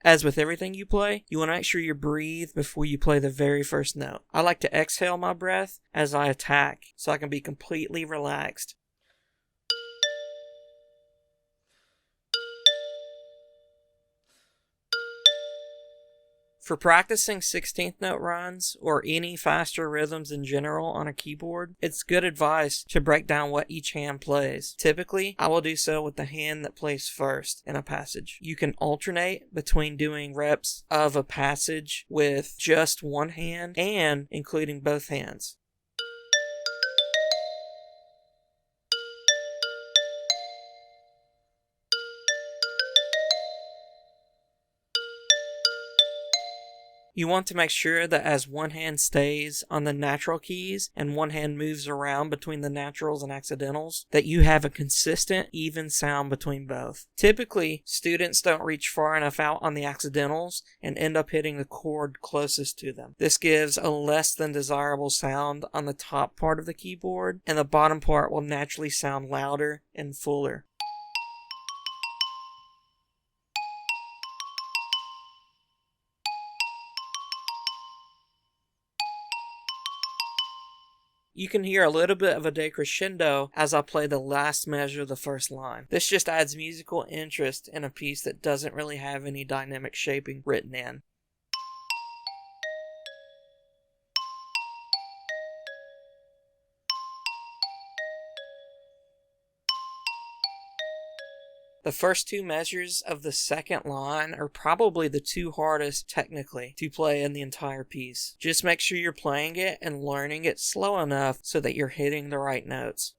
As with everything you play, you want to make sure you breathe before you play the very first note. I like to exhale my breath as I attack so I can be completely relaxed. For practicing 16th note runs or any faster rhythms in general on a keyboard, it's good advice to break down what each hand plays. Typically, I will do so with the hand that plays first in a passage. You can alternate between doing reps of a passage with just one hand and including both hands. You want to make sure that as one hand stays on the natural keys and one hand moves around between the naturals and accidentals, that you have a consistent, even sound between both. Typically, students don't reach far enough out on the accidentals and end up hitting the chord closest to them. This gives a less than desirable sound on the top part of the keyboard, and the bottom part will naturally sound louder and fuller. You can hear a little bit of a decrescendo as I play the last measure of the first line. This just adds musical interest in a piece that doesn't really have any dynamic shaping written in. The first two measures of the second line are probably the two hardest technically to play in the entire piece. Just make sure you're playing it and learning it slow enough so that you're hitting the right notes.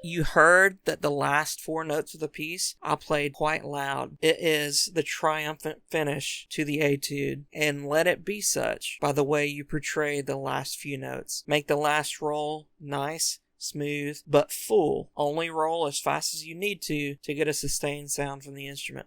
You heard that the last four notes of the piece I played quite loud. It is the triumphant finish to the etude, and let it be such by the way you portray the last few notes. Make the last roll nice, smooth, but full. Only roll as fast as you need to get a sustained sound from the instrument.